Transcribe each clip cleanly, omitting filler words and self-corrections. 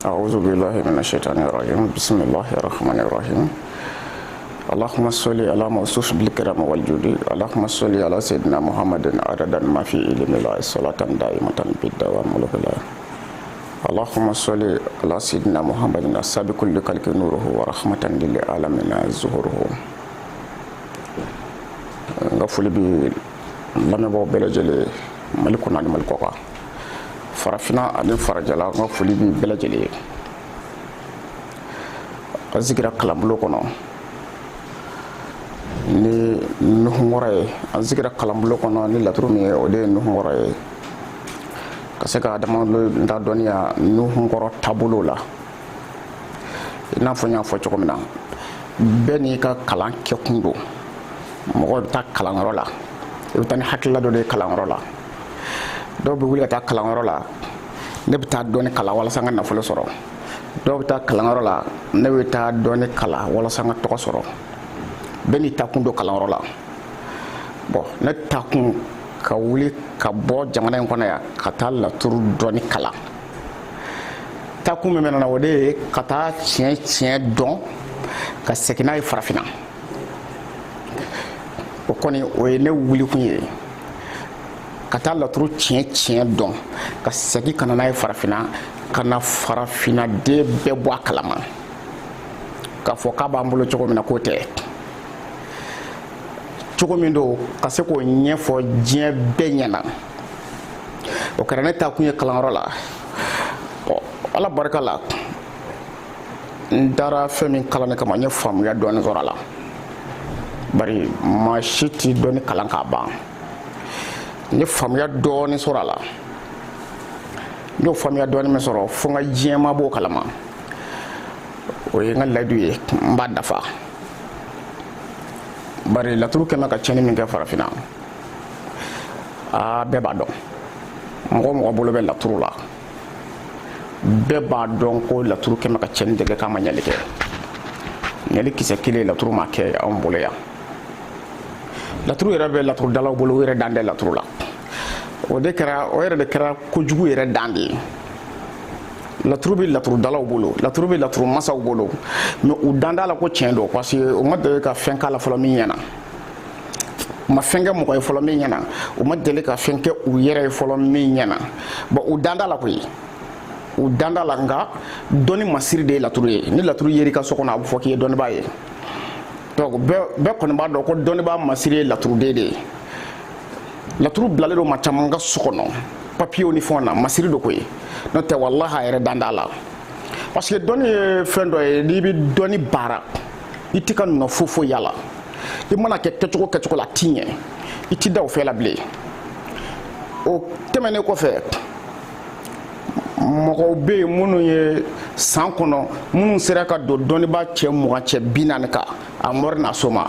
أعوذ بالله من الشيطان الرجيم بسم الله الرحمن الرحيم اللهم صل على موصوف بالكرم والجود اللهم صل على سيدنا محمد عددا ما في علم الله صلاة دائمة بالدوام والغلا اللهم صل على سيدنا محمد السابق لكل نوره ورحمة للعالمين ظهوره غفل بي لم يبو بلجلي ملكنا لملكوكا farafina ani farajala nga foli bi belajele azigira kalambulo kono ni nuhungore azigira kalambulo kono ni laturu mi o de nuhungore kaseka adama nda doniya nuhungoro tabulo la ina fonya fo chokomina beni ka kalan ke kundo mo ta kalan rola ibtani hakilla do de kalan rola do be wuli ta kalangoro la ne bi ta doni kala wala sanga na fulo soro do bi ta kalangoro la ne bi ta doni kala wala sanga to soro beni ta kundo kalangoro la bo ne ta kun ka wuli ka bo jamana en kono ya ka ta la turu doni kala ta kun me na wode ka ta chien don ka sekina e farafina o koni o ne wuli kunye kata laturu tiɲɛ dɔn ka segi kana n'a ye farafina kana farafina de bɛɛ bɔ a kalama k'a fɔ k'a b'an bolo cogo min na k'o tɛ cogo min don ka se k'o ɲɛfɔ diɲɛ bɛɛ ɲɛna o kɛra ne taa kun ye kalanyɔrɔ la ala barika la n taara fɛn min kalan ne kama n ye faamuya dɔɔni sɔrɔ a la bari maa si tɛ dɔɔni kalan k'a ban ni faamuya dɔɔni sɔrɔ a la n'o faamuya dɔɔni min sɔrɔ fo n ka diɲɛma b'o kalama o ye n ka layidu ye n b'a dafa bari laturu kɛmɛ ka tiɲɛni min kɛ farafina bɛɛ b'a dɔn mɔgɔ mɔgɔ bolo bɛ laturu la bɛɛ b'a dɔn ko laturu kɛmɛ ka tiɲɛni de kɛ k'a ma ɲɛli kɛ ɲɛli kisɛ kelen laturu ma kɛ anw bolo yan laturu yɛrɛ bɛ laturu dalaw bolo o yɛrɛ dan tɛ laturu la o yɛrɛ de kɛra kojugu yɛrɛ dan de ye laturu bɛ laturu dalaw bolo laturu bɛ laturu masaw bolo mais u dan t'a la ko tiɲɛ don parce que u ma deli ka fɛn k'a la fɔlɔ min ɲɛna u ma fɛn kɛ mɔgɔ ye fɔlɔ min ɲɛna u ma deli ka fɛn kɛ u yɛrɛ ye fɔlɔ min ɲɛna bon u dan t'a la koyi u dan t'a la nka dɔnni masiri de ye laturu ye ni laturu yer'i ka so kɔnɔ a bɛ fɔ k'i ye dɔnnibaa ye donc bɛɛ kɔni b'a dɔn ko dɔnnibaa masiri ye laturuden de ye laturu bilalen don ma caman ka so kɔnɔ papiyew ni fɛnw na masiri do koyi n'o tɛ walahi a yɛrɛ dan t'a la parce que dɔnni ye fɛn dɔ ye n'i bɛ dɔnni baara i tɛ ka nɔ foyi y'a la i mana kɛ kɛcogo la a t'i ɲɛ i tɛ da o fɛn la bilen o tɛmɛnen kɔfɛ mɔgɔw bɛ yen minnu ye san kɔnɔ minnu sera ka don dɔnnibaa cɛ 20 cɛ 40 kan a mɔri na so ma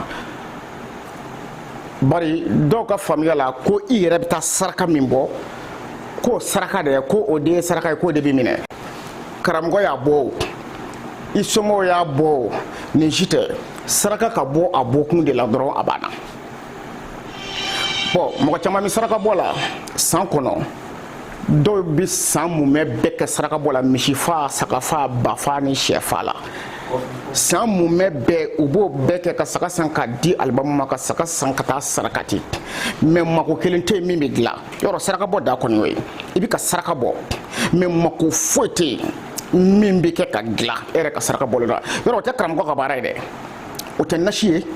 bari dɔw ka faamuya la ko i yɛrɛ bɛ taa saraka min bɔ k'o saraka de ye ko o de ye saraka ye k'o de b'i minɛ karamɔgɔ y'a bɔ o i somɔgɔw y'a bɔ o nin si tɛ saraka ka bɔ a bɔkun de la dɔrɔn a banna bon mɔgɔ caman bɛ saraka bɔ la san kɔnɔ dɔw bɛ san mumɛ bɛɛ kɛ saraka bɔ la misifa sagafa bafa ni sɛfa la san mumɛ bɛɛ u b'o bɛɛ kɛ ka saga san ka di alibamu ma ka saga san ka taa sarakati mais mako kelen tɛ yen min bɛ dilan yɔrɔ saraka bɔ da kɔni y'o ye i bɛ ka saraka bɔ mais mako foyi tɛ yen min bɛ kɛ ka dilan e yɛrɛ ka saraka bɔlen la yɔrɔ o tɛ karamɔgɔ ka baara ye dɛ o tɛ nasi ye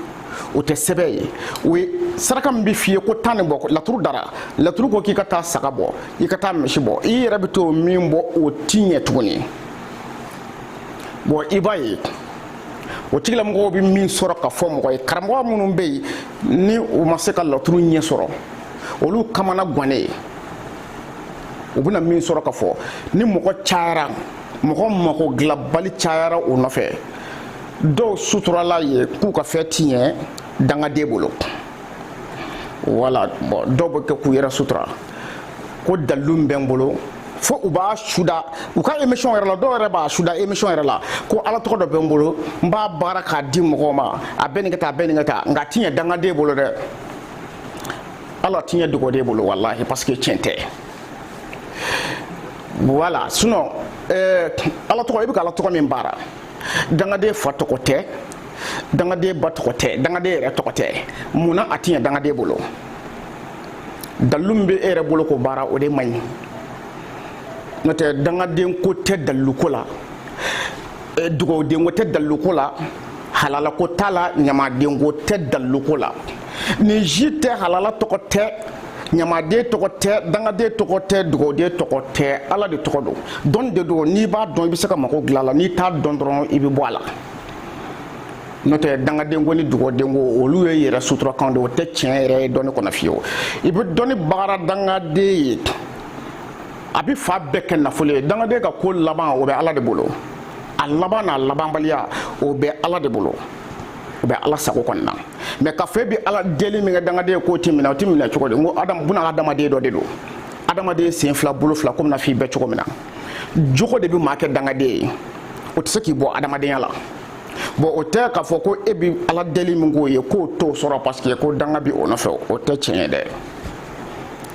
o tɛ sɛbɛn ye o ye saraka min bɛ f'i ye ko tan nin bɔ laturu dara laturu ko k'i ka taa saga bɔ i ka taa misi bɔ i yɛrɛ bɛ t'o min bɔ o t'i ɲɛ tuguni bon i b'a ye o tigilamɔgɔw bɛ min sɔrɔ ka fɔ mɔgɔ ye karamɔgɔ minnu bɛ yen ni u ma se ka laturu ɲɛ sɔrɔ olu kamana gannen u bɛna min sɔrɔ ka fɔ ni mɔgɔ cayara mɔgɔ mako dilanbali cayara o nɔfɛ dɔw suturala ye k'u ka fɛn ti ɲɛ dangaden bolo wala bon dɔw bɛ kɛ k'u yɛrɛ sutura ko dalilu bɛ n bolo fo u b'a suda u ka émission yɛrɛ la dɔw yɛrɛ b'a suda émission yɛrɛ la ko ala tɔgɔ dɔ bɛ n bolo n b'a baara k'a di mɔgɔw ma a bɛ nin kɛ tan a bɛ nin kɛ tan nka ti ɲɛ dangaden bolo dɛ ala ti ɲɛ dogoden bolo walahi parce que tiɲɛ tɛ voilà sinon ala tɔgɔ i bɛ ka ala tɔgɔ min baara dangaden fa tɔgɔ tɛ dangaden ba tɔgɔ tɛ dangaden yɛrɛ tɔgɔ tɛ munna a ti ɲɛ dangaden bolo dalu min bɛ e yɛrɛ bolo k'o baara o de man ɲi n'o tɛ dangaden ko tɛ dalu ko la dugawuden ko tɛ dalu ko la halala ko t'a la ɲamaden ko tɛ dalu ko la ni ji tɛ halala tɔgɔ tɛ ɲamaden tɔgɔ tɛ dangaden tɔgɔ tɛ dugawuden tɔgɔ tɛ ala de tɔgɔ don dɔn de don n'i b'a dɔn i bɛ se ka mago dilan a la n'i t'a dɔn dɔrɔn i bɛ bɔ a la n'o tɛ dangaden ko ni dugawuden ko olu ye yɛrɛ suturakan de o tɛ tiɲɛ yɛrɛ ye dɔnni kɔnɔ fiyewu i bɛ dɔnni bagara dangaden ye a bɛ fa bɛɛ kɛ nafolo ye dangaden ka ko laban o bɛ ala de bolo a laban n'a labanbaliya o bɛ ala de bolo o bɛ ala sago kɔnɔna na mais ka fɛ bi ala deli min kɛ dangaden k'o ti minɛ o ti minɛ cogo di n ko buna adamaden dɔ de don adamaden sen fila bolo fila komi na f'i bɛɛ cogo min na jogo de bɛ maa kɛ dangaden ye o tɛ se k'i bɔ adamadenya la bon o tɛ k'a fɔ ko e bi ala deli min k'o ye k'o t'o sɔrɔ parce que ko danga bi o nɔfɛ o tɛ tiɲɛ ye dɛ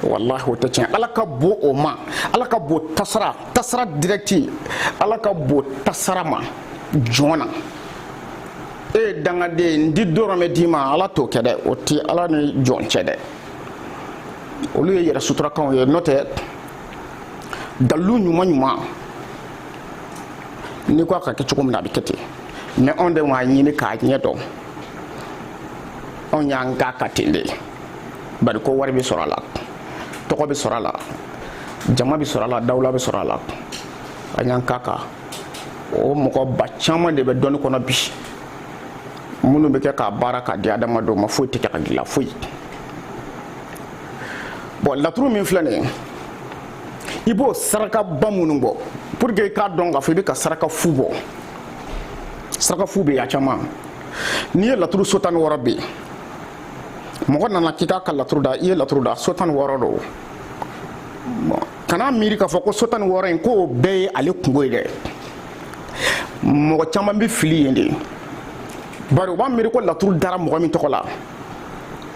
wallahi o tɛ tiɲɛ ala ka bon o ma ala ka bon tasara directi ala ka bon tasara ma jɔn na e dangaden ndi dɔrɔmɛ d'i ma ala t'o kɛ dɛ o ti ala ni jɔn cɛ dɛ olu ye yɛrɛ suturakanw ye n'o tɛ dalu ɲuman ɲuman ni ko a ka kɛ cogo min na a bɛ kɛ ten mais anw de m'a ɲini k'a ɲɛ dɔn anw y'an ka ka ten de bari ko wari bɛ sɔrɔ a la tɔgɔ bɛ sɔrɔ a la jama bɛ sɔrɔ a la dawula bɛ sɔrɔ a la an y'an ka kan o mɔgɔ ba caman de bɛ dɔnni kɔnɔ bi minnu bɛ kɛ k'a baara k'a di adamadenw ma foyi tɛ kɛ ka dilan foyi bon laturu min filɛ nin ye i b'o saraka ba minnu bɔ pour que i k'a dɔn k'a fɔ i bɛ ka saraka fu bɔ saraka fu bɛ yen a caman n'i ye laturu so 16 bɛ yen mɔgɔ nana k'i k'a ka laturu da i ye laturu da so 16 don bon kana miiri k'a fɔ ko so 16 in k'o bɛɛ ye ale kungo ye dɛ mɔgɔ caman bɛ fili yen de bari u b'a miiri ko laturu dara mɔgɔ min tɔgɔ la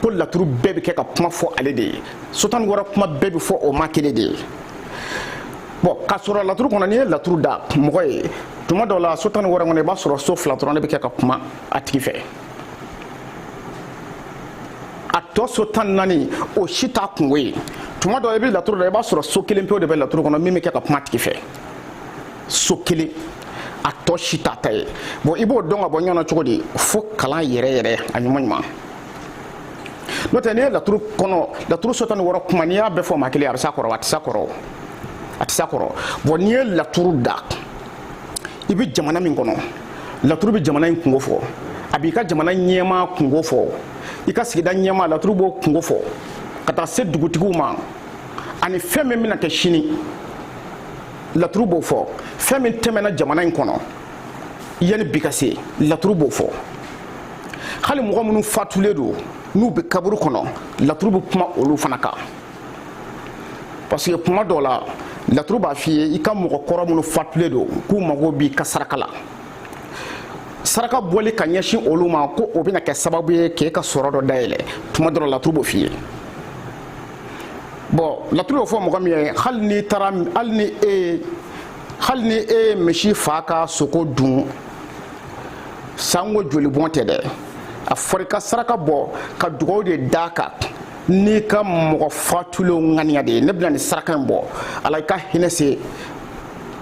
ko laturu bɛɛ bɛ kɛ ka kuma fɔ ale de ye so 16 kuma bɛɛ bɛ fɔ o ma kelen de ye bon k'a sɔrɔ laturu kɔnɔ n'i ye laturu da mɔgɔ ye tuma dɔw la so 16 kɔnɔ i b'a sɔrɔ so 2 dɔrɔn de bɛ kɛ ka kuma a tigi fɛ a tɔ so 14 o si t'a kungo ye tuma dɔw i bɛ laturu da i b'a sɔrɔ so 1 pewu de bɛ laturu kɔnɔ min bɛ kɛ ka kuma a tigi fɛ so 1 a tɔ si t'a ta ye bon i b'o dɔn ka bɔ ɲɔgɔn na cogo di fo kalan yɛrɛ a ɲuman ɲuman n'o tɛ n'i ye laturu kɔnɔ laturu so 16 kuma n'i y'a bɛɛ fɔ maa kelen a bɛ s'a kɔrɔ a tɛ s'a kɔrɔ a tɛ s'a kɔrɔ bon n'i ye laturu da i bɛ jamana min kɔnɔ laturu bɛ jamana in kungo fɔ a b'i ka jamana ɲɛmaa kungo fɔ i ka sigida ɲɛmaa laturu b'o kungo fɔ ka taa se dugutigiw ma ani fɛn min bɛna kɛ sini laturu b'o fɔ fɛn min tɛmɛna jamana in kɔnɔ yanni bi ka se laturu b'o fɔ hali mɔgɔ minnu fatulen don n'u bɛ kaburu kɔnɔ laturu bɛ kuma olu fana kan parce que kuma dɔw la laturu b'a f'i ye i ka mɔgɔ kɔrɔ minnu fatulen don k'u mago b'i ka saraka la saraka bɔli ka ɲɛsin olu ma ko o bɛna kɛ sababu ye k'e ka sɔrɔ dɔ dayɛlɛ tuma dɔ la laturu b'o f'i ye bon laturu y'o fɔ mɔgɔ min ye hali ni e ye misi fa ka sogo dun sango joli bɔn tɛ dɛ a fɔra i ka saraka bɔ ka dugawu de d'a kan n'i ka mɔgɔ fatulenw ŋaniya de ye ne bɛna nin saraka in bɔ ala i ka hinɛ se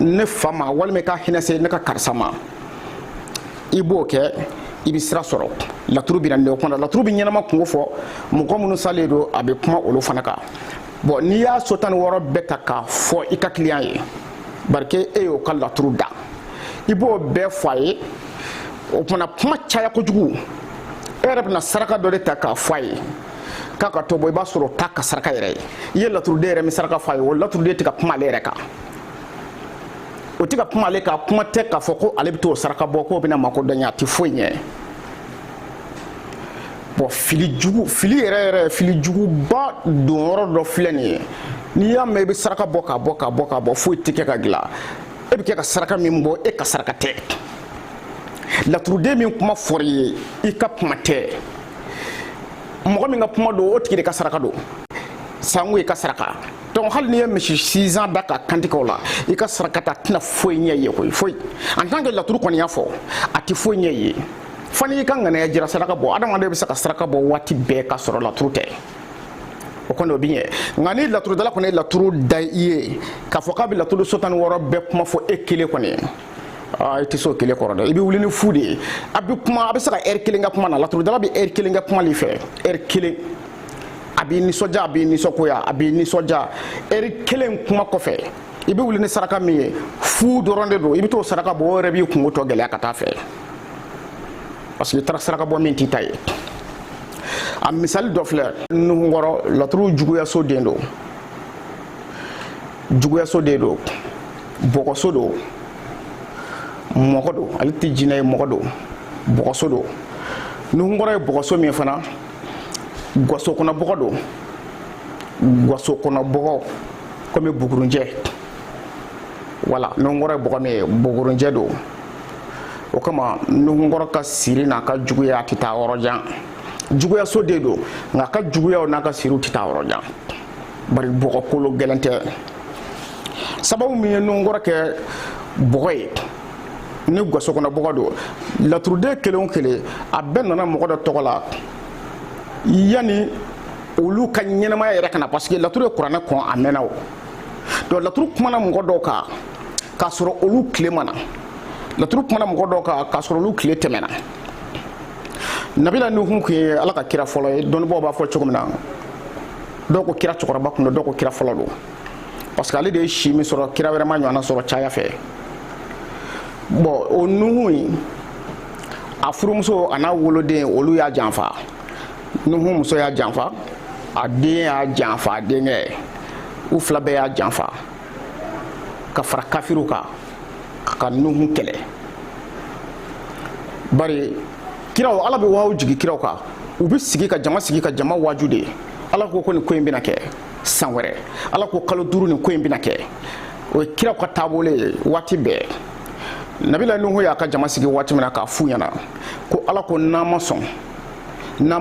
ne fa ma walima i ka hinɛ se ne ka karisa ma i b'o kɛ i bɛ sira sɔrɔ laturu bɛ na nin o kɔnɔ laturu bɛ ɲɛnama kungo fɔ mɔgɔ minnu salen don a bɛ kuma olu fana kan bon n'i y'a so 16 bɛɛ ta k'a fɔ i ka kiliyan ye bari e y'o ka laturu da i b'o bɛɛ fɔ a ye o kumana kuma caya kojugu e yɛrɛ bɛna saraka dɔ de ta k'a fɔ a ye k'a ka to bɔ i b'a sɔrɔ o t'a ka saraka yɛrɛ ye i ye laturuden yɛrɛ min saraka fɔ a ye o laturuden tɛ ka kuma ale yɛrɛ kan o tɛ ka kuma ale kan kuma tɛ k'a fɔ ko ale bɛ t'o saraka bɔ k'o bɛna makodɔn a tɛ foyi ɲɛ bon fili juguba don yɔrɔ dɔ filɛ nin ye n'i y'a mɛn i bɛ saraka bɔ k'a bɔ foyi tɛ kɛ ka dilan e bɛ kɛ ka saraka min bɔ e ka saraka tɛ laturuden min kuma fɔra i ye i ka kuma tɛ mɔgɔ min ka kuma don o tigi de ka saraka don sango i ka saraka donc hal ni misi 6 ans daka kantiko la i ka sarakata tina foyi ɲɛ ye koyi foyi en tant que laturu kɔni y'a fɔ a ti foyi ɲɛ ye fani i ka ŋanaya jira saraka bɔ adamaden bɛ se ka saraka bɔ waati bɛɛ ka sɔrɔ laturu tɛ o kɔni o bi ɲɛ nka ni laturu dala kɔni ye laturu da i ye k'a fɔ k'a bɛ laturu so 16 bɛɛ kuma fɔ e kelen kɔni i tɛ se o kelen kɔrɔ dɛ i bɛ wuli ni fu de ye a bɛ kuma a bɛ se ka heure 1 kɛ kuma na laturu dala bɛ heure 1 kɛ kuma de fɛ heure 1 a b'i nisɔndiya a b'i nisɔngoya a b'i nisɔndiya heure 1 kuma kɔfɛ i bɛ wuli ni saraka min ye fu dɔrɔn de don i bɛ t'o saraka bɔ o yɛrɛ b'i kungo tɔ gɛlɛya ka taa fɛ parce que i taara saraka bɔ min t'i ta ye a misali dɔ filɛ nuhunkɔrɔ laturu juguyaso den don juguyaso den don bɔgɔso don mɔgɔ don ale tɛ jinɛ ye mɔgɔ don bɔgɔso don nuhunkɔrɔ ye bɔgɔso min fana gaso kɔnɔ bɔgɔ don gaso kɔnɔ bɔgɔ komi bugurunjɛ wala nuhunkɔrɔ ye bɔgɔ min ye bugurunjɛ don o kama nuhunkɔrɔ ka siri n'a ka juguya tɛ taa yɔrɔ jan juguyaso de don nka ka juguyaw n'a ka siriw tɛ taa yɔrɔ jan bari bɔgɔ kolo gɛlɛn tɛ sababu min ye nuhunkɔrɔ kɛ bɔgɔ ye ni gaso kɔnɔ bɔgɔ don laturuden kelen o kelen a bɛɛ nana mɔgɔ dɔ tɔgɔ la yani olu ka ɲɛnamaya yɛrɛ kana parce que laturu ye kuranɛ kɔn a mɛnna o donc laturu kumana mɔgɔ dɔw kan k'a sɔrɔ olu tile mana laturu kumana mɔgɔ dɔw kan k'a sɔrɔ olu tile tɛmɛna nabila nuhu kun ye ala ka kira fɔlɔ ye dɔnnibaaw b'a fɔ cogo min na dɔw ko kira cɛkɔrɔba kun don dɔw ko kira fɔlɔ don parce que ale de ye si min sɔrɔ kira wɛrɛ ma ɲɔgɔnna sɔrɔ caya fɛ bon o nuhu in a furumuso a n'a woloden olu y'a janfa nuhu muso y'a janfa a den y'a janfa a denkɛ u fila bɛɛ y'a janfa ka fara kafiru kan ka nuhu kɛlɛ bari kiraw ala bɛ waw jigi kiraw kan u bɛ sigi ka jama waju de ala ko nin ko in bɛna kɛ san wɛrɛ ala ko kalo 5 nin ko in bɛna kɛ o ye kiraw ka taabolo ye waati bɛɛ nabila nuhu y'a ka jama sigi waati min na k'a f'u ɲɛna ko ala ko n'an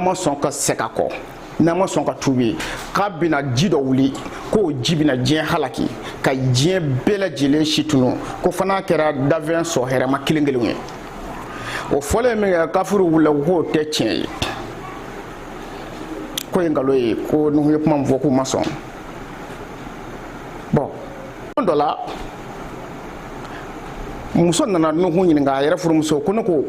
ma sɔn ka segin a kɔ n'an ma sɔn ka tuubi k'a bɛna ji dɔ wuli k'o ji bɛna diɲɛ halaki ka diɲɛ bɛɛ lajɛlen si tunu ko fana kɛra dafɛn sɔ hɛrɛma kelen kelen ye o fɔlen min kɛ kafiru wulila k'o tɛ tiɲɛ ye ko ye nkalon ye ko nuhu ye kuma min fɔ k'u ma sɔn bon don dɔ la muso nana nuhu ɲininka a yɛrɛ furumuso ko ne ko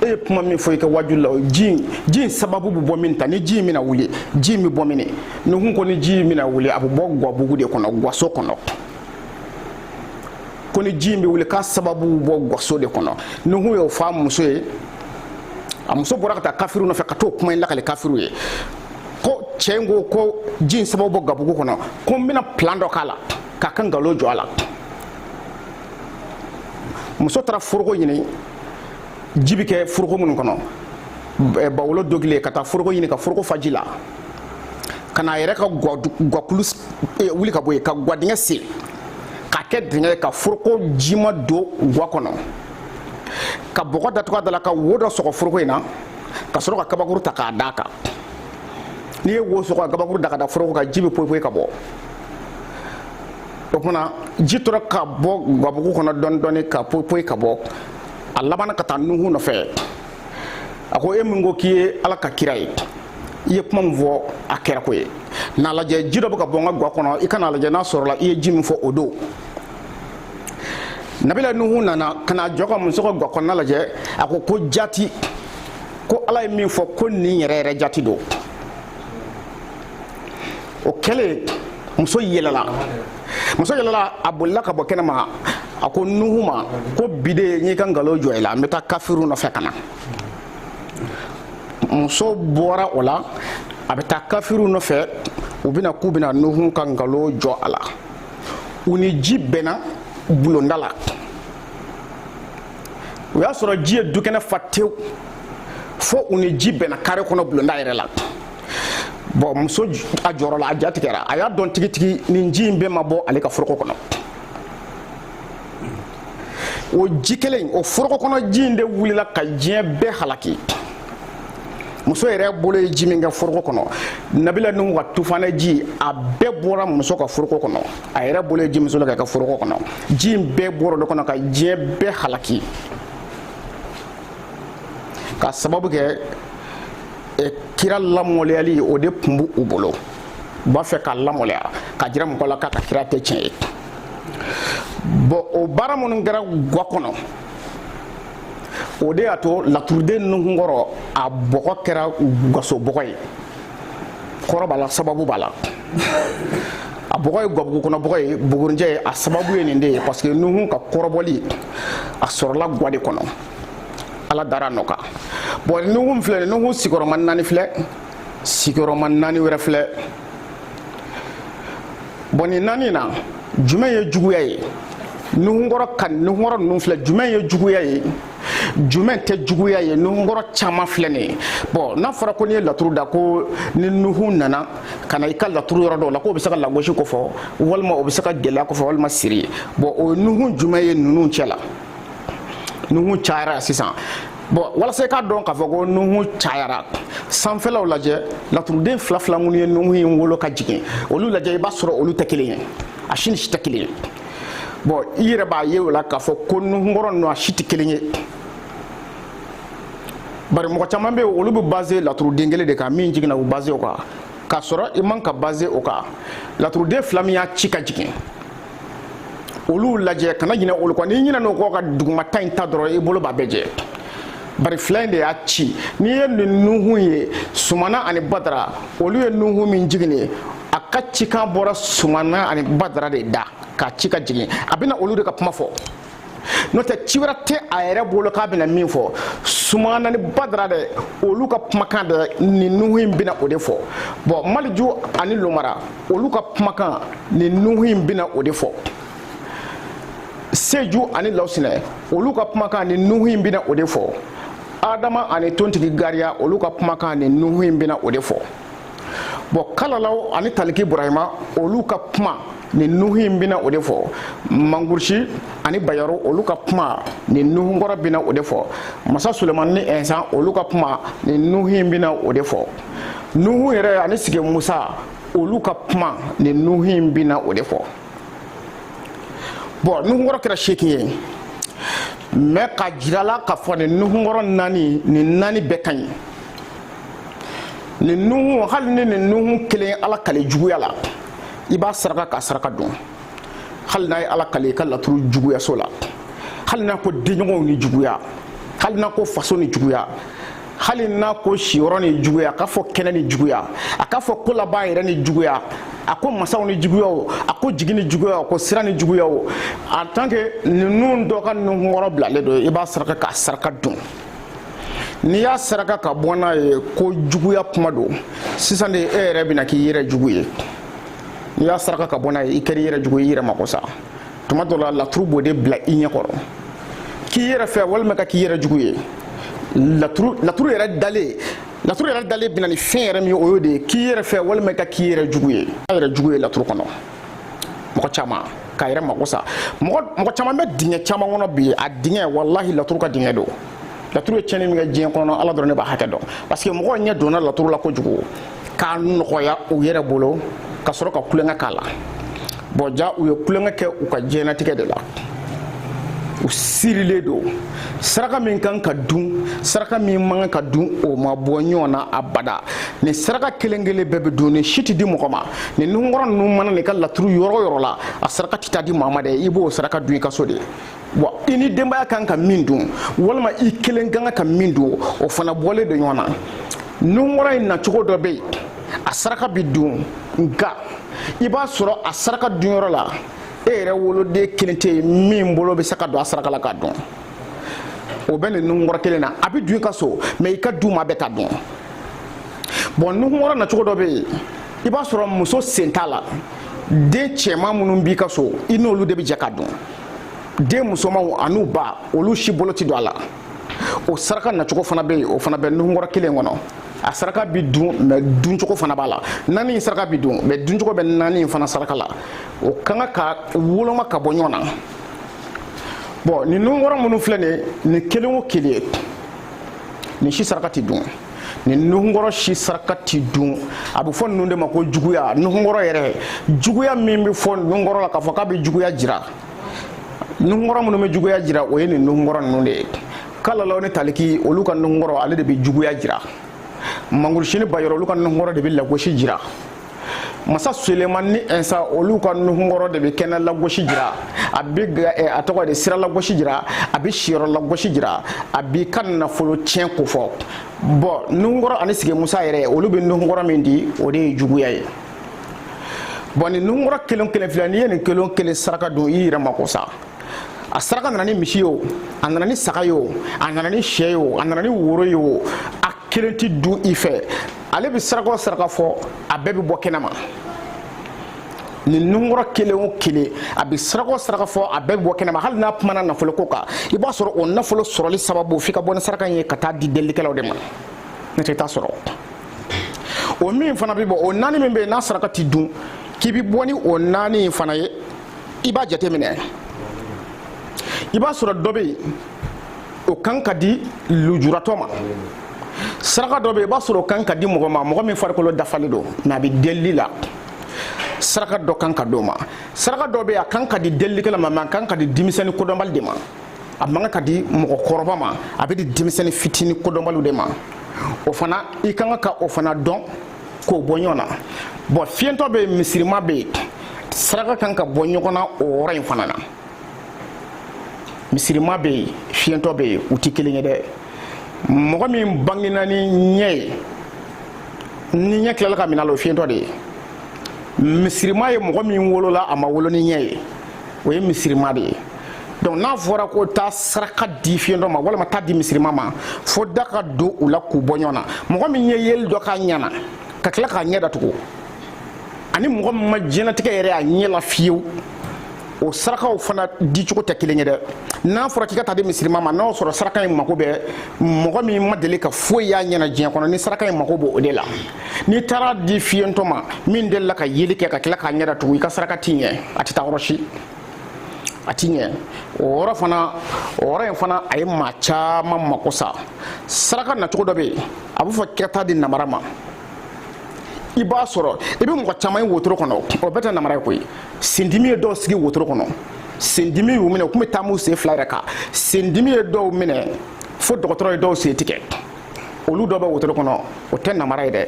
e ye kuma min fɔ i ka waju la ji sababu bɛ bɔ min ta ni ji mina wuli ji min bɔ min nuhu ko ni ji mina wuli a bɛ bɔ gabugu de kɔnɔ gaso kɔnɔ ko ni ji bɛ wuli k'a sababu bɛ bɔ gaso de kɔnɔ nuhu y'o fɔ a muso ye a muso bɔra ka taa kafiru nɔfɛ ka t'o kuma in lakale kafiru ye ko cɛ in ko ji sababu bɔ gabugu kɔnɔ ko n bɛna plan dɔ k'a la k'a ka nkalon jɔ a la muso taara foroko ɲini ji bɛ kɛ foroko minnu kɔnɔ bawolo dogilen ka taa foroko ɲini ka foroko fa ji la ka n'a yɛrɛ ka gakulu wuli ka bɔ yen ka gwadingɛ sen k'a kɛ dingɛ ye ka foroko jima don gwa kɔnɔ ka bɔgɔ datugu a da la ka wo dɔ sɔgɔ foroko in na ka sɔrɔ ka kabakuru ta k'a d'a kan n'i ye wo sɔgɔ ka kabakuru da ka da foroko kan ji bɛ poyi poyi ka bɔ o kumana ji tora ka bɔ gabugu kɔnɔ dɔɔni dɔɔni ka poyi ka bɔ a labanna ka taa nuhu nɔfɛ a ko e min ko k'i ye ala ka kira ye i ye kuma min fɔ a kɛra ko ye n'a lajɛ ji dɔ bɛ ka bɔ n ka ga kɔnɔ i kana lajɛ n'a sɔrɔla i ye ji min fɔ o don nabila nuhu nana ka na jɔ ka muso ka ga kɔnɔna lajɛ a ko jati ko ala ye min fɔ ko nin yɛrɛ yɛrɛ jati don o kɛlen muso yɛlɛla a bolila ka bɔ kɛnɛma a ko nuhu ma ko bide n y'i ka nkalon jɔ i la n bɛ taa kafiru nɔfɛ ka na muso bɔra o la a bɛ taa kafiru nɔfɛ u bɛna k'u bɛna nuhu ka nkalon jɔ a la u ni ji bɛnna bulonda la o y'a sɔrɔ ji ye dukɛnɛ fa tewu fo u ni ji bɛnna kare kɔnɔ bulonda yɛrɛ la bon muso a jɔrɔ la a ja tigɛra a y'a dɔn tigitigi nin ji in bɛɛ ma bɔ ale ka foroko kɔnɔ o ji kelen o foroko kɔnɔ ji in de wulila ka diɲɛ bɛɛ halaki muso yɛrɛ bolo ye ji min kɛ foroko kɔnɔ nabila nu wa tufana ji a bɛɛ bɔra muso ka foroko kɔnɔ a yɛrɛ bolo ji muso la ka foroko kɔnɔ ji bɛɛ bɔra do kɔnɔ ka diɲɛ bɛɛ halaki ka sababu kɛ kira lamɔliyali o de tun b'u bolo b'a fɛ ka lamɔliya ka jira mɔgɔ la k'a ka kira tɛ tiɲɛ ye bon o baara minnu kɛra ga kɔnɔ o de y'a to laturuden ninnu kɔrɔ a bɔgɔ kɛra gaso bɔgɔ ye kɔrɔ b'a la sababu b'a la a bɔgɔ ye gabugu kɔnɔ bɔgɔ ye bugurinjɛ ye a sababu ye nin de ye parce que nuhu ka kɔrɔbɔli a sɔrɔla ga de kɔnɔ ala dara nɔ kan bon nuhu filɛ nuhu sigiyɔrɔma 4 filɛ sigiyɔrɔma 4 wɛrɛ filɛ bon nin 4 na jumɛn ye juguya ye nuhu kɔrɔ ninnu filɛ jumɛn ye juguya ye jumɛn tɛ juguya ye nuhu kɔrɔ caman filɛ nin ye bon n'a fɔra ko n'i ye laturu da ko ni nuhu nana ka na i ka laturu yɔrɔ dɔw la k'o bɛ se ka lagosi ko fɔ walima o bɛ se ka gɛlɛya ko fɔ walima siri bon o nuhu jumɛn ye ninnu cɛ la nuhu cayara sisan bon walasa i k'a dɔn k'a fɔ ko nuhu cayara sanfɛlaw lajɛ laturuden fila minnu ye nuhu in wolo ka jigin olu lajɛ i b'a sɔrɔ olu tɛ kelen ye a si ni si tɛ kelen ye bon i yɛrɛ b'a ye o la k'a fɔ ko nuhu kɔrɔ ninnu a si tɛ kelen ye bari mɔgɔ caman bɛ yen olu bɛ basé laturuden kelen de kan min jiginna u basé o kan k'a sɔrɔ i man ka basé o kan laturuden fila min y'a ci ka jigin olu lajɛ kana ɲinɛ olu kɔ n'i ɲinɛna o kɔ ka dugumata in ta dɔrɔn i bolo b'a bɛɛ jɛ bari fila in de y'a ci n'i ye nin nuhu ye sumana ani badara olu ye nuhu min jigin a ka cikan bɔra sumana ani badara de da k'a ci ka jigin a bɛna olu de ka kuma fɔ n'o tɛ ci wɛrɛ tɛ a yɛrɛ bolo k'a bɛna min fɔ sumana ni badara de olu ka kumakan de nin nuhu in bɛna o de fɔ bon maliju ani lomara olu ka kumakan nin nuhu in bɛna o de fɔ seju ani lawsinɛ olu ka kumakan nin nuhu in bɛna o de fɔ adama ani tontigi gariya olu ka kumakan nin nuhu in bɛna o de fɔ bon kalalaw ani taliki burahima olu ka kuma nin nuhu in bɛna o de fɔ mangurusi ani bayaro olu ka kuma nin nuhu kɔrɔ bɛna o de fɔ masa sulemani ni ɛnsan olu ka kuma nin nuhu in bɛna o de fɔ nuhu yɛrɛ ani sigi musa olu ka kuma nin nuhu in bɛna o de fɔ bon nuhu kɔrɔ kɛra 8 ye mais ka jirala ka fɔ nin nuhu kɔrɔ 4 nin 4 bɛɛ ka ɲi nin nuhu hali ni nin nuhu kelen ala kale juguya la i b'a saraka ka saraka dun hali n'a ye ala kale ka laturu juguya so la hali n'a ko denɲɔgɔnw ni juguya hali n'a ko faso ni juguya hali n'a ko siyɔrɔ ni juguya a ka fɔ kɛnɛ ni juguya a ka fɔ ko laban yɛrɛ ni juguya a ko masaw ni juguya o a ko jigi ni juguya o ko sira ni juguya o en tant que ninnu dɔ ka nuhu kɔrɔ bilalen don i b'a saraka ka saraka dun n'i y'a saraka ka bɔ n'a ye ko juguya kuma don sisan de e yɛrɛ bɛna k'i yɛrɛ jugu ye n'i y'a saraka ka bɔ n'a ye i kɛra i yɛrɛ jugu ye i yɛrɛ mako sa tuma dɔ la laturu b'o de bila i ɲɛ kɔrɔ k'i yɛrɛ fɛ walima ka k'i yɛrɛ jugu ye laturu yɛrɛ dalen bɛna ni fɛn yɛrɛ min o y'o de ye k'i yɛrɛ fɛ walima ka k'i yɛrɛ jugu ye a yɛrɛ jugu ye laturu kɔnɔ mɔgɔ caman k'a yɛrɛ mako sa mɔgɔ caman bɛ dingɛ caman kɔnɔ bi a dingɛ walahi laturu ka dingɛ don laturu ye tiɲɛni min kɛ diɲɛ kɔnɔ ala dɔrɔn ne b'a hakɛ dɔn parce que mɔgɔw ɲɛ donna laturu la kojugu k'a nɔgɔya u yɛrɛ bolo ka sɔrɔ ka kulonkɛ k'a la bon ja u ye kulonkɛ kɛ u ka diɲɛlatigɛ de la u sirilen don saraka min kan ka dun saraka min man ka dun o ma bɔ ɲɔgɔn na abada ni saraka kelen kelen bɛɛ bɛ dun ni si tɛ di mɔgɔ ma ni nunkɔrɔ ninnu mana nin ka laturu yɔrɔ o yɔrɔ la a saraka tɛ taa di maa ma dɛ i b'o saraka dun i ka so de wa i ni denbaya kan ka min dun walima i kelen kan ka min dun o fana bɔlen don ɲɔgɔn na nunkɔrɔ in nacogo dɔ bɛ yen a saraka bɛ dun nka i b'a sɔrɔ a saraka dunyɔrɔ la e yɛrɛ woloden kelen tɛ yen min bolo bɛ se ka don a saraka la k'a dun o bɛ nin nunkɔrɔ kelen na a bɛ dun i ka so mɛ i ka du ma bɛ ka dun bon nunkɔrɔ nacogo dɔ bɛ yen i b'a sɔrɔ muso sen t'a la den cɛman minnu b'i ka so i n'olu de bɛ jɛ ka dun den musomanw an'u ba olu si bolo tɛ don a la o saraka nacogo fana bɛ yen o fana bɛ nunkɔrɔ kelen kɔnɔ a saraka bi dun mɛ duncogo fana b'a la naani in saraka bi dun mɛ duncogo bɛ naani in fana saraka la o kan ka woloma ka bɔ ɲɔgɔn na bon nin nunkɔrɔ minnu filɛ nin kelen o kelen nin si saraka tɛ dun ni nuhungoro shi saraka ti dun abu fo nunde ma ko juguya nuhungoro yere juguya min bi fo nuhungoro la ka fo ka bi juguya jira nuhungoro mun me juguya jira o ye ni nuhungoro nunde kala law ni taliki olu ka nuhungoro ale de bi juguya jira mangul shini bayoro olu ka nuhungoro de bi lagoshi jira masa Suleiman ni ensa olu ka nuhungoro de bi kena lagoshi jira abi atoko de sira lagoshi jira abi shiro lagoshi jira abi kan na folo tien ko fo bo nuhungoro ani sige Musa yere olu bi nuhungoro min di o de juguya ye bon ni nuhungoro kelon kelen filani ye ni kelon kelen saraka don i yira makosa a saraka nana ni misi yo a nana ni saga yo a nana ni sɛ yo a nana ni woro yo a kelen ti dun i fɛ ale bi saraka o saraka fɔ a bɛɛ bi bɔ kɛnɛma ni nuhungoro kelen o kelen a bi saraka o saraka fɔ a bɛɛ bi bɔ kɛnɛma hali n'a kumana nafolo ko kan i b'a sɔrɔ o nafolo sɔrɔli sababu f'i ka bɔ ni saraka ye ka taa di delikɛlaw de ma ne tɛ taa sɔrɔ o min fana bi bɔ o naani min bɛ yen n'a saraka ti dun k'i bi bɔ ni o naani fana ye i b'a jate minɛ i b'a sɔrɔ dɔ bɛ yen o kan ka di lujuratɔ ma saraka dɔ bɛ yen i b'a sɔrɔ o kan ka di mɔgɔ ma mɔgɔ min farikolo dafalen don mais a bɛ delili la saraka dɔ kan ka d'o ma saraka dɔ bɛ yen a kan ka di delikɛla ma mais a kan ka di denmisɛnnin kodɔnbali de ma a man ka di mɔgɔkɔrɔba ma a bɛ di denmisɛnnin fitinin kodɔnbaliw de ma o fana i kan ka o fana dɔn k'o bɔ ɲɔgɔn na bon fiyɛntɔ bɛ yen misirima bɛ yen saraka kan ka bɔ ɲɔgɔn na o yɔrɔ in fana na misirima bɛ yen fiyɛntɔ bɛ yen u tɛ kelen ye dɛ mɔgɔ min bangena ni ɲɛ ye ni ɲɛ tilala ka minɛ a la o fiyɛntɔ de ye misirima ye mɔgɔ min wolola a ma wolo ni ɲɛ ye o ye misirima de ye donc n'a fɔra ko taa saraka di fiyɛntɔ ma walima taa di misirima ma fo da ka don u la k'u bɔ ɲɔgɔn na mɔgɔ min ye yeli dɔ k'a ɲɛna ka tila k'a ɲɛ datugu ani mɔgɔ min ma diɲɛlatigɛ yɛrɛ a ɲɛ la fiyewu o sarakaw fana di cogo tɛ kelen ye dɛ n'a fɔra k'i ka taa di misirima ma n'a sɔrɔ saraka in mako bɛ mɔgɔ min ma deli ka foyi y'a ɲɛna diɲɛ kɔnɔ ni saraka in mako b'o de la n'i taara di fiyɛntɔ ma min delila ka yeli kɛ ka tila k'a ɲɛ datugu i ka saraka ti ɲɛ a tɛ taa yɔrɔ si a ti ɲɛ o yɔrɔ in fana a ye maa caman mako sa saraka nacogo dɔ bɛ yen a bɛ fɔ k'i ka taa di namara ma i b'a sɔrɔ i bɛ mɔgɔ caman ye wotoro kɔnɔ o bɛɛ tɛ namara ye koyi sendimi ye dɔw sigi wotoro kɔnɔ sendimi y'u minɛ u tun bɛ taa m'u sen fila yɛrɛ kan sendimi ye dɔw minɛ fo dɔgɔtɔrɔ ye dɔw sen tigɛ olu dɔw bɛ wotoro kɔnɔ o tɛ namara ye dɛ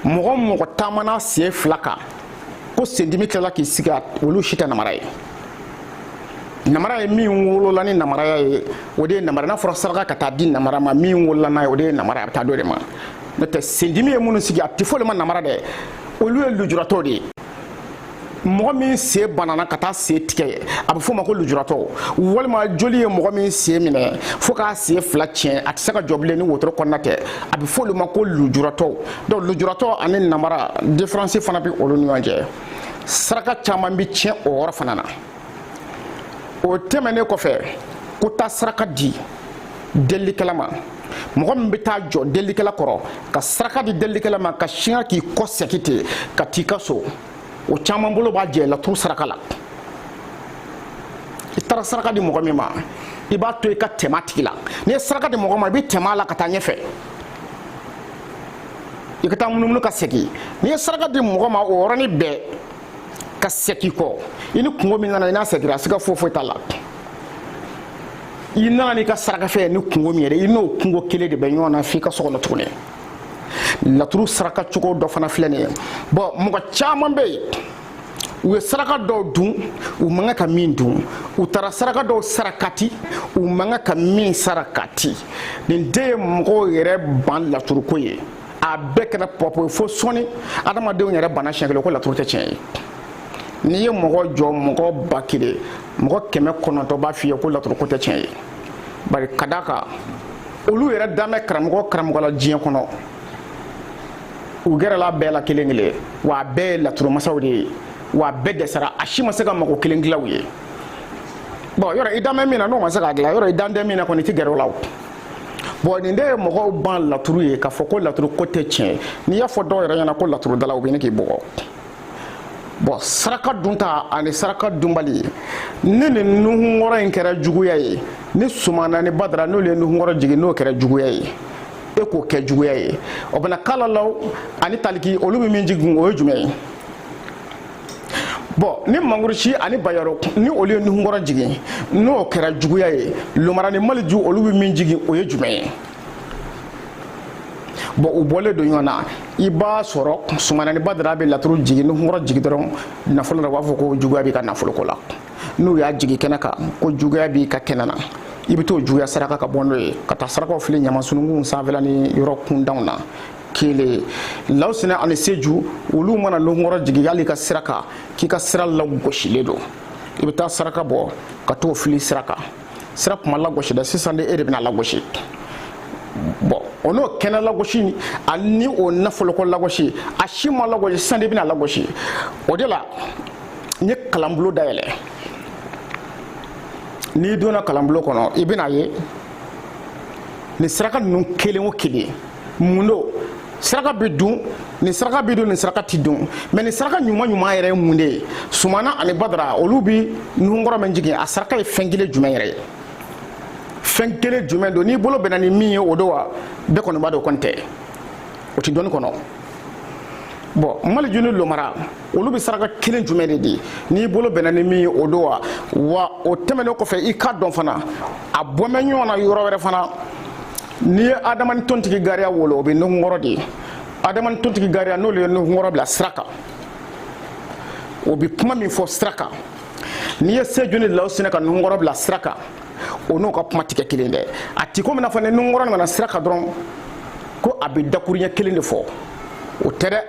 mɔgɔ mɔgɔ taamana sen fila kan ko sendimi tilala k'i sigi olu si tɛ namara ye namara ye min wolola ni namaraya ye o de ye namara n'a fɔra saraka ka taa di namara ma min wolola n'a ye o de ye namara a bɛ taa dɔ de ma n'o tɛ sendimi ye minnu sigi a tɛ fɔli ma namara dɛ olu ye lujuratɔw de ye mɔgɔ min sen banana ka taa sen tigɛ a bɛ fɔ o ma ko lujuratɔ walima joli ye mɔgɔ min sen minɛ fo k'a sen fila tiɲɛ a tɛ se ka jɔ bilen ni wotoro kɔnɔna tɛ a bɛ fɔ olu ma ko lujuratɔ donc lujuratɔ ani namara différence fana bɛ olu ni ɲɔgɔn cɛ saraka caman bɛ tiɲɛ o yɔrɔ fana na o tɛmɛnen kɔfɛ ko taa saraka di delikɛla ma mɔgɔ min bɛ taa jɔ delikɛla kɔrɔ ka saraka di delikɛla ma ka siɲɛ k'i kɔ sɛki ten ka t'i ka so o caman bolo b'a jɛ laturu saraka la i taara saraka di mɔgɔ min ma i b'a to i ka tɛmɛ a tigi la n'i ye saraka di mɔgɔ ma i bɛ tɛmɛ a la ka taa ɲɛfɛ i ka taa munumunu ka segin n'i ye saraka di mɔgɔ ma o yɔrɔnin bɛɛ ka segin kɔ i ni kungo min nana i n'a segira a siga foyi t'a la i nana n'i ka saraka fɛ ni kungo min yɛrɛ i n'o kungo kelen de bɛ ɲɔgɔn na f'i ka so kɔnɔ tuguni laturu saraka cogo dɔ fana filɛ nin ye bon mɔgɔ caman bɛ yen u ye saraka dɔw dun u man kan ka min dun u taara saraka dɔw sarakati u man kan ka min sarakati nin de ye mɔgɔw yɛrɛ ban laturuko ye a bɛɛ kɛra pɔpɔ ye fo sɔnni adamadenw yɛrɛ bana siɲɛ kelen ko laturu tɛ tiɲɛ ye n'i ye mɔgɔ jɔ mɔgɔ 1000 mɔgɔ 900 b'a f'i ye ko laturuko tɛ tiɲɛ ye bari ka d'a kan olu yɛrɛ danbɛ karamɔgɔ la diɲɛ kɔnɔ u gɛrɛla bɛɛ la kelen kelen wa a bɛɛ ye laturumasaw de ye wa a bɛɛ dɛsɛra a si ma se ka mago kelen dilan u ye bon yɔrɔ i dan bɛ min na n'o ma se k'a dilan yɔrɔ i dan tɛ min na kɔni i tɛ gɛrɛ o la o bon nin de ye mɔgɔw ban laturu ye k'a fɔ ko laturu ko tɛ tiɲɛ n'i y'a fɔ dɔw yɛrɛ ɲɛna ko laturu dala u bɛ ne k'i bugɔ bon saraka dunta ani saraka dunbali ne ni nuhun wɔɔrɔ in kɛra juguya ye ni sumana ni badara n'olu ye nuhun wɔɔrɔ jigin n'o kɛra juguya ye ko kɛ juguya ye o bana kala law ani taliki olu bɛ min jigin o ye jumɛn ye bon ni mangurusi ani bayaro ni olu ye nuhunkɔrɔ jigin n'o kɛra juguya ye lomara ni maliju olu bɛ min jigin o ye jumɛn ye bon u bɔlen don ɲɔgɔn na i b'a sɔrɔ Sumana ni Badara bɛ laturu jigin nuhunkɔrɔ jigin dɔrɔn nafolo la u b'a fɔ ko juguya b'i ka nafolo ko la n'u y'a jigin kɛnɛ kan ko juguya b'i ka kɛnɛ na i bɛ t'o juguya saraka ka bɔ n'o ye ka taa sarakaw fili ɲamansununkun sanfɛla ni yɔrɔ kundanw na kelen Lawusina ani Seju olu mana nuhunkɔrɔ jigin hali ka sira kan k'i ka sira lagosilen don i bɛ taa saraka bɔ ka t'o fili sira kan sira kuma lagosi dɛ sisan de e de bɛna lagosi bon o n'o kɛnɛ lagosi ani o nafoloko lagosi a si ma lagosi sisan de bɛna lagosi o de la n ye kalanbulon dayɛlɛ n'i donna kalanbulon kɔnɔ i bɛna ye nin saraka ninnu kelen o kelen mun don saraka bɛ dun nin saraka bɛ dun nin saraka tɛ dun mais nin saraka ɲuman ɲuman yɛrɛ ye mun de ye Sumana ani Badara olu bɛ nuhunkɔrɔ min jigin a saraka ye fɛn kelen jumɛn yɛrɛ ye fɛn kelen jumɛn don n'i bolo bɛnna ni min ye o don wa bɛɛ kɔni b'a dɔn o kɔni tɛ o tɛ dɔnni kɔnɔ bon maliju ni lomara olu bɛ saraka kelen jumɛn de di n'i bolo bɛnna ni min ye o don wa o tɛmɛnen kɔfɛ i k'a dɔn fana a bɔnbɛn ɲɔgɔn na yɔrɔ wɛrɛ fana n'i ye adamani tontigi gariya wolo o bɛ nuhunkɔrɔ de ye adamani tontigi gariya n'olu ye nuhunkɔrɔ bila sira kan o bɛ kuma min fɔ sira kan n'i ye Seju ni Lawusina ka nuhunkɔrɔ bila sira kan o n'o ka kuma tɛ kɛ kelen dɛ a ti ko min na fana ni nuhunkɔrɔ nana sira kan dɔrɔn ko a bɛ dakuruɲɛ kelen de fɔ o tɛ dɛ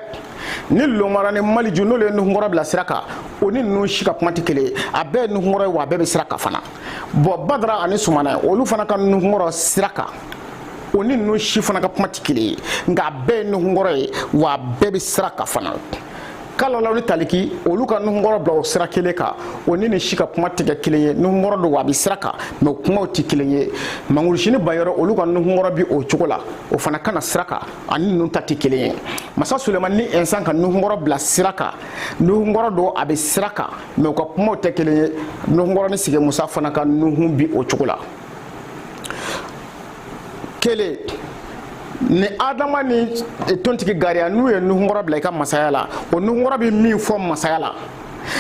ni lomara ni maliju n'olu ye nuhunkɔrɔ bila sira kan o ni ninnu si ka kuma tɛ kelen ye a bɛɛ ye nuhunkɔrɔ ye wa a bɛɛ bɛ sira kan fana bon Badara ani Sumana olu fana ka nuhunkɔrɔ sira kan o ni ninnu si fana ka kuma tɛ kelen ye nka a bɛɛ ye nuhunkɔrɔ ye wa a bɛɛ bɛ sira kan fana kalalaw ni taliki olu ka nuhunkɔrɔ bila o sira kelen kan o ni nin si ka kuma tɛ kɛ kelen ye nuhunkɔrɔ don wa a bɛ sira kan mais o kumaw tɛ kelen ye mangurusi ni bayɔrɔ olu ka nuhunkɔrɔ bi o cogo la o fana kana sira kan ani ninnu ta tɛ kelen ye masa Sulemani ni Ɛnsan ka nuhunkɔrɔ bila sira kan nuhunkɔrɔ don a bɛ sira kan mais u ka kumaw tɛ kelen ye nuhunkɔrɔ ni Sigi Musa fana ka nuhu bi o cogo la kelen ni adama ni tontigi gariya n'u ye nuhunkɔrɔ bila i ka masaya la o nuhunkɔrɔ bɛ min fɔ masaya la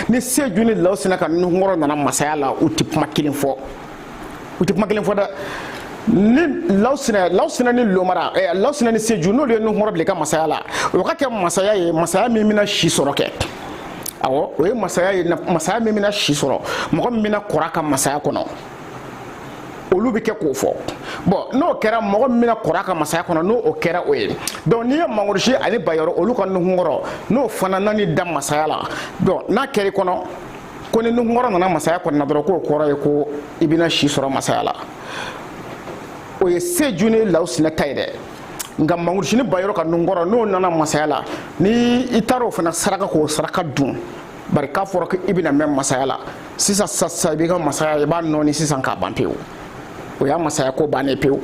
ni Seju ni Lawusina ka nuhunkɔrɔ nana masaya la u tɛ kuma kelen fɔ dɛ ni Lawusina ni lomara Lawusina ni Seju n'olu ye nuhunkɔrɔ bila i ka masaya la o ka kɛ masaya ye masaya min bɛna si sɔrɔ kɛ awɔ o ye masaya ye masaya min bɛna si sɔrɔ mɔgɔ min bɛna kɔrɔ a ka masaya kɔnɔ olu bɛ kɛ k'o fɔ bon n'o kɛra mɔgɔ min bɛna kɔrɔ a ka masaya kɔnɔ n'o o kɛra o ye donc n'i ye mangurusi ani bayɔrɔ olu ka nuhunkɔrɔ n'o fana nani da masaya la donc n'a kɛra i kɔnɔ ko ni nuhunkɔrɔ nana masaya kɔnɔna dɔrɔn k'o kɔrɔ ye ko i bɛna si sɔrɔ masaya la o ye Seju ni Lawusina ta ye dɛ nka mangurusi ni bayɔrɔ ka nuhunkɔrɔ n'o nana masaya la ni i taara o fana saraka k'o saraka dun bari k'a fɔra ko i bɛna mɛn masaya la sisan i b'i ka masaya i b'a nɔɔni sisan k'a ban pewu o y'a masaya ko bannen pewu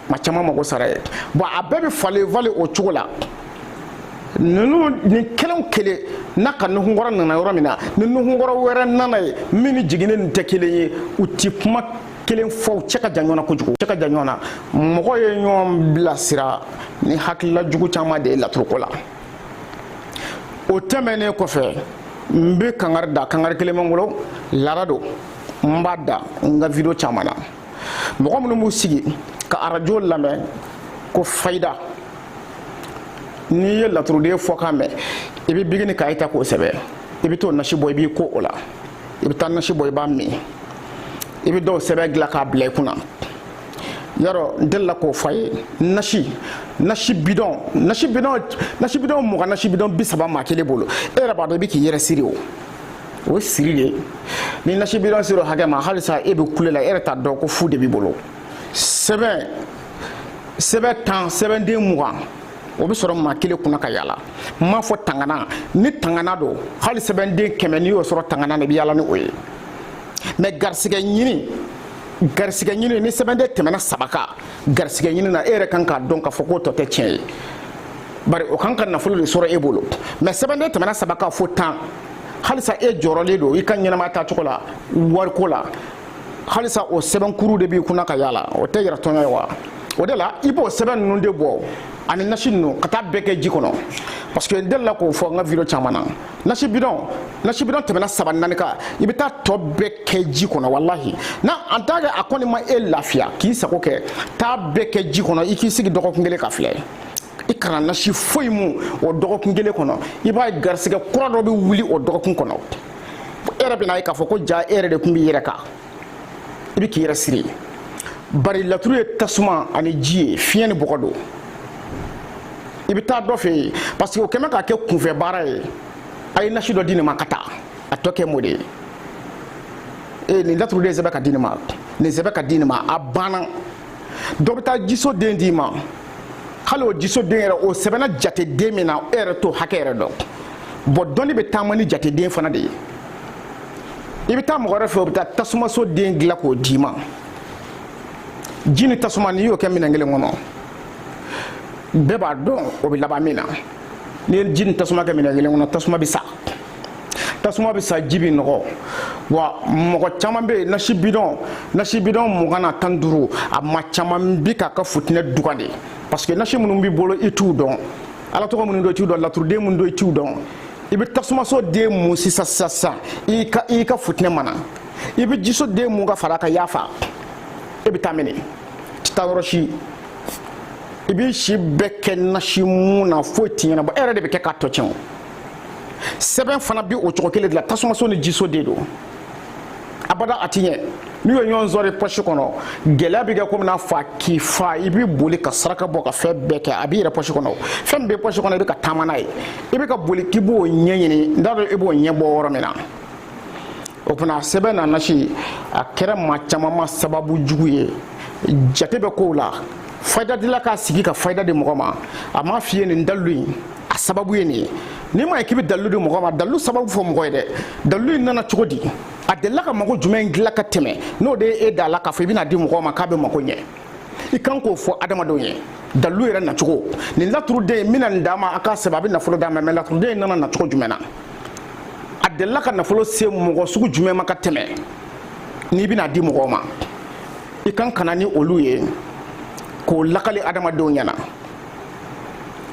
ma caman mago sara ye bon a bɛɛ bɛ falen o cogo la ninnu ni kelen kelen n'a ka nuhunkɔrɔ nana yɔrɔ min na ni nuhunkɔrɔ wɛrɛ nana ye min ni jiginnen nin tɛ kelen ye u ti kuma kelen fɔ u cɛ ka jan ɲɔgɔn na kojugu cɛ ka jan ɲɔgɔn na mɔgɔ ye ɲɔgɔn bilasira ni hakilila jugu caman de ye laturuko la o tɛmɛnen kɔfɛ n bɛ kangari da kangari kelen bɛ n bolo laada don n b'a da n ka video caman na mɔgɔ minnu b'u sigi ka arajo lamɛn ko fayida n'i ye laturuden fɔkan mɛn i bɛ bigini k'a ta k'o sɛbɛn i bɛ t'o nasi bɔ i b'i ko o la i bɛ taa nasi bɔ i b'a min i bɛ dɔw sɛbɛn dilan k'a bila i kunna yarɔ n delila k'o fɔ a ye nasi bidɔn mugan nasi bidɔn 30 maa kelen bolo e yɛrɛ b'a dɔn i bɛ k'i yɛrɛ siri o ye siri de ni nasi bidɔn sera o hakɛ ma halisa e bɛ kule la e yɛrɛ t'a dɔn ko fu de b'i bolo sɛbɛn 10 den 20 o bɛ sɔrɔ maa kelen kunna ka yala n m'a fɔ tangana ni tangana don hali 7 den 100 n'i y'o sɔrɔ tangana na i bɛ yala ni o ye mais garisigɛ ɲini ni 7 den tɛmɛna 3 kan garisigɛ ɲini na e yɛrɛ kan k'a dɔn k'a fɔ k'o tɔ tɛ tiɲɛ ye bari o kan ka nafolo de sɔrɔ e bolo mais 7 den tɛmɛna 3 kan fo 10 halisa e jɔrɔlen don i ka ɲɛnamaya taacogo la wariko la halisa o sɛbɛnkuru de b'i kunna ka yala o tɛ yɛrɛ tɔɲɔ ye wa o de la i b'o sɛbɛn ninnu de bɔ ani nasi ninnu ka taa bɛɛ kɛ ji kɔnɔ parce que n delila k'o fɔ n ka video caman na nasi bidon tɛmɛna 3 4 kan i bɛ taa tɔ bɛɛ kɛ ji kɔnɔ wallahi na en tant que a kɔni ma e lafiya k'i sago kɛ taa bɛɛ kɛ ji kɔnɔ i k'i sigi dɔgɔkun kelen ka filɛ i kana nasi foyi mu o dɔgɔkun kelen kɔnɔ i b'a ye garisɛgɛ kura dɔ bɛ wuli o dɔgɔkun kɔnɔ e yɛrɛ bɛna ye k'a fɔ ko ja e yɛrɛ de tun b'i yɛrɛ kan i bɛ k'i yɛrɛ siri bari laturu ye tasuma ani ji ye fiɲɛ ni bɔgɔ don i bɛ taa dɔ fɛ yen parce que o kɛmɛ k'a kɛ kunfɛ baara ye a ye nasi dɔ di nin ma ka taa a tɔ kɛ mo de ye nin laturu de ye sɛbɛn ka di nin ma nin sɛbɛn ka di nin ma a banna dɔ bɛ taa jiso den d'i ma hali o jiso den yɛrɛ o sɛbɛnna jate den min na e yɛrɛ t'o hakɛ yɛrɛ dɔn bɔn dɔnni bɛ taama ni jate den fana de ye i bɛ taa mɔgɔ wɛrɛ fɛ o bɛ taa tasumaso den dilan k'o d'i ma ji ni tasuma n'i y'o kɛ minɛn kelen kɔnɔ bɛɛ b'a dɔn o bɛ laban min na n'i ye ji ni tasuma kɛ minɛn kelen kɔnɔ tasuma bɛ sa ji bɛ nɔgɔ wa mɔgɔ caman bɛ yen nasi bidɔn 20 na 15 a ma caman bi k'a ka futinɛ dugan de parce que nasi minnu b'i bolo i t'u dɔn ala tɔgɔ minnu don i t'u dɔn laturuden minnu don i t'u dɔn i bɛ tasumaso den mun sisan i ka futinɛ mana i bɛ jiso den mun ka fara ka yafa e bɛ taa minɛ ti taa yɔrɔ si i b'i si bɛɛ kɛ nasi mun na foyi t'i ɲɛnabɔ e yɛrɛ de bɛ kɛ k'a tɔ tiɲɛ o sɛbɛn fana bɛ o cogo kelen de la tasumaso ni jiso de don abada a ti ɲɛ n'i ye ɲɔgɔn sɔrɔ pɔsi kɔnɔ gɛlɛya bɛ kɛ komi n'a fɔ a k'i fa i bɛ boli ka saraka bɔ ka fɛn bɛɛ kɛ a b'i yɛrɛ pɔsi kɔnɔ fɛn bɛ pɔsi kɔnɔ i bɛ ka taama n'a ye i bɛ ka boli k'i b'o ɲɛɲini n t'a dɔn i b'o ɲɛ bɔ yɔrɔ min na o tuma sɛbɛn na nasi a kɛra maa caman ma sababu jugu ye jate bɛ kow la fayida dila k'a sigi ka fayida di mɔgɔ ma a m'a f'i ye nin dalu in a sababu ye nin ye n'i ma ye k'i bɛ dalu di mɔgɔ ma dalu sababu fɔ mɔgɔ ye dɛ dalu in nana cogo di a delila ka mago jumɛn dilan ka tɛmɛ n'o de ye e da la k'a fɔ i bɛna di mɔgɔ ma k'a bɛ mago ɲɛ i kan k'o fɔ adamadenw ye dalu yɛrɛ nacogo nin laturuden n bɛna nin d'a ma a k'a sɛbɛn a bɛ nafolo d'a ma mɛ laturuden in nana nacogo jumɛn na a delila ka nafolo se mɔgɔ sugu jumɛn ma ka tɛmɛ n'i bɛna di mɔgɔw ma i kan kana ni olu ye k'o lakali adamadenw ɲɛna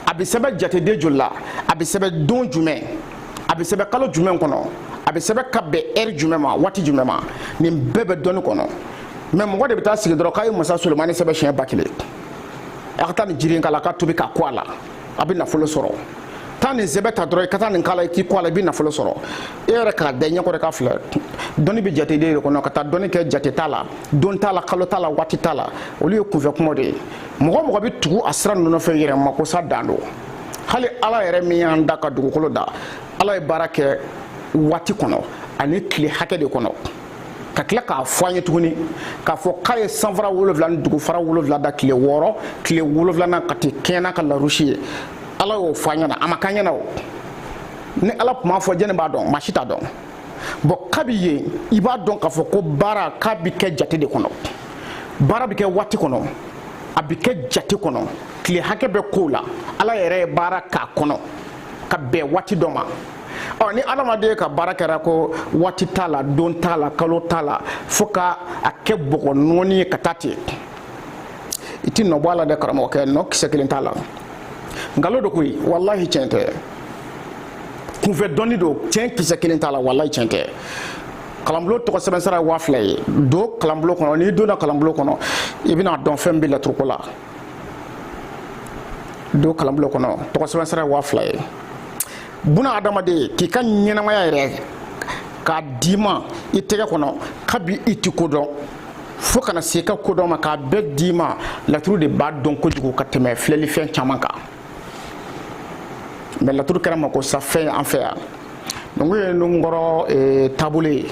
a bɛ sɛbɛn jateden joli la a bɛ sɛbɛn don jumɛn a bɛ sɛbɛn kalo jumɛn kɔnɔ a bɛ sɛbɛn ka bɛn heure jumɛn ma waati jumɛn ma nin bɛɛ bɛ dɔnni kɔnɔ mɛ mɔgɔ de bɛ taa sigi dɔrɔn k'a ye masa Solomani sɛbɛn siɲɛ 1000 a ka taa nin jiri in k'a la a ka tobi k'a ko a la a bɛ nafolo sɔrɔ taa nin sɛbɛn ta dɔrɔn i ka taa nin k'a la i k'i ko a la i bɛ nafolo sɔrɔ e yɛrɛ k'a da i ɲɛkɔrɔ k'a filɛ dɔnni bɛ jate de kɔnɔ ka taa dɔnni kɛ jate t'a la don t'a la kalo t'a la waati t'a la olu ye kunfɛ kuma de ye mɔgɔ mɔgɔ bɛ tugu a sira ninnu fɛ yɛrɛ ma ko sa dan don hali ala yɛrɛ min y'an da ka dugukolo da ala ye baara kɛ waati kɔnɔ ani tile hakɛ de kɔnɔ ka tila k'a fɔ an ye tuguni k'a fɔ k'a ye sanfara 7 ni dugufara 7 da tile 6 tile 7nan ka tɛ kɛɲɛ n'a ka larusi ye ala y'o fɔ an ɲɛna a ma k'an ɲɛna o ni ala tun b'a fɔ jɛnɛ b'a dɔn maa si t'a dɔn bɔn kabi yen i b'a dɔn k'a fɔ ko baara k'a bɛ kɛ jate de kɔnɔ baara bɛ kɛ waati kɔnɔ a bɛ kɛ jate kɔnɔ tile hakɛ bɛ kow la ala yɛrɛ ye baara k'a kɔnɔ ka bɛn waati dɔ ma ni adamaden ka baara kɛra ko waati t'a la don t'a la kalo t'a la fo ka a kɛ bɔgɔ nɔɔni ye ka taa ten i ti nɔ bɔ a la dɛ karamɔgɔkɛ nɔ kisɛ kelen t'a la nkalon do koyi wallahi tiɲɛ tɛ kunfɛ dɔnni do tiɲɛ kisɛ kelen t'a la wallahi tiɲɛ tɛ kalanbulon tɔgɔ sɛbɛn sara 2000 ye don kalanbulon kɔnɔ n'i donna kalanbulon kɔnɔ i bɛna dɔn fɛn bɛ laturuko la don kalanbulon kɔnɔ tɔgɔ sɛbɛn sara 2000 ye buna adamaden k'i ka ɲɛnamaya yɛrɛ k'a d'i ma i tɛgɛ kɔnɔ kabi i ti ko dɔn fo kana se ka ko dɔn ma k'a bɛɛ d'i ma laturu de b'a dɔn kojugu ka tɛmɛ filɛlifɛn caman kan mɛ laturu kɛra ma ko sa fɛn an fɛ yan donc ye nunkɔrɔ taabolo ye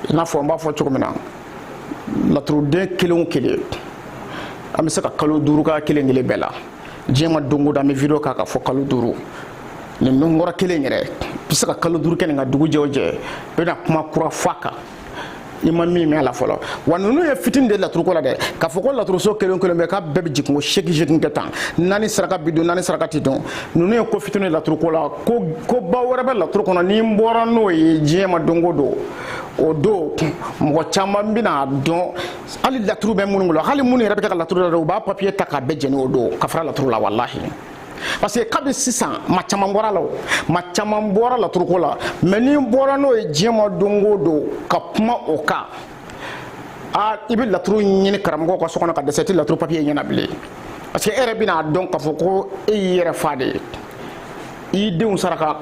i n'a fɔ n b'a fɔ cogo min na laturuden kelen o kelen an bɛ se ka kalo 5 ka kelen kelen bɛɛ la diɲɛ ma don o don an bɛ video k'a ka fɔ kalo 5 nin nunkɔrɔ kelen yɛrɛ bɛ se ka kalo 5 kɛ nin ka dugu jɛ o jɛ i bɛna kuma kura fɔ a kan i ma min mɛn a la fɔlɔ wa ninnu ye fitini de laturuko la dɛ k'a fɔ ko laturuso kelen kelen bɛ k'a bɛɛ bɛ jigin ko 8 kɛ tan 4 saraka bi don 4 saraka ti don ninnu ye ko fitini laturuko la ko ba wɛrɛ bɛ laturu kɔnɔ ni n bɔra n'o ye diɲɛ ma don o don o do mo chama bina don ali laturu be munun lo hali mun yɛrɛ bɛ ka laturu la u b'a papier ta ka bɛ jeni o do ka fara laturu la wallahi parce que kabi sisan ma caman bɔra la ma caman bɔra laturu ko la mais ni bɔra n'o ye diɲɛ ma dongo do ka kuma o kan i bɛ laturu ɲini karamɔgɔ ka so kɔnɔ ka dɛsɛ tɛ laturu papier ɲɛna bilen parce que e yɛrɛ bɛna dɔn k'a fɔ ko e y'i yɛrɛ fa de ye i denw saraka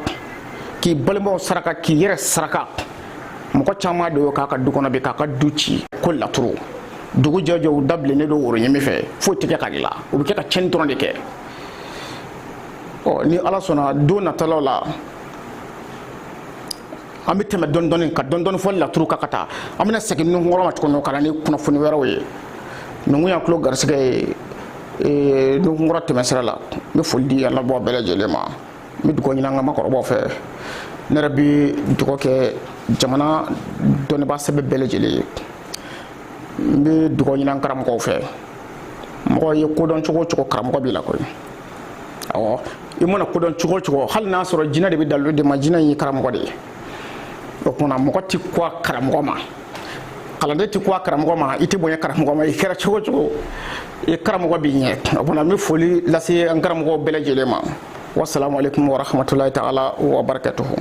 k'i balimaw saraka k'i yɛrɛ saraka mɔgɔ caman de y'o k'a ka du kɔnɔ bi k'a ka du ci ko laturu dugu jɛjɛ u dabilennen don woro ɲɛmi fɛ foyi tɛ kɛ ka dilan u bɛ kɛ ka tiɲɛni dɔrɔn de kɛ ni ala sɔnna don natalaw la an bɛ tɛmɛ dɔɔni ka dɔɔni fɔ laturu kan ka taa an bɛna segin nunkɔrɔ ma tuguni ka na ni kunnafoni wɛrɛw ye nungu y'an tulo garisɛgɛ ye nunkɔrɔ tɛmɛsira la n bɛ foli di ala bɔ bɛɛ lajɛlen ma n bɛ dugawu ɲini an ka maakɔrɔbaw fɛ ne yɛrɛ bɛ dugawu kɛ jamana dɔnnibaa sɛbɛ bɛɛ lajɛlen ye n bɛ dugawu ɲini an karamɔgɔw fɛ mɔgɔ ye kodɔn cogo o cogo karamɔgɔ b'i la koyi awɔ i mana kodɔn cogo o cogo hali n'a sɔrɔ jinɛ de bɛ dalu de ma jinɛ in ye karamɔgɔ de ye o kumana mɔgɔ tɛ ko a karamɔgɔ ma kalanden tɛ ko a karamɔgɔ ma i tɛ bonya karamɔgɔ ma i kɛra cogo o cogo i karamɔgɔ b'i ɲɛ o kumana n bɛ foli lase an karamɔgɔw bɛɛ lajɛlen ma wasalaamu aleykum wa rahmatulahi taala wa barakatuhu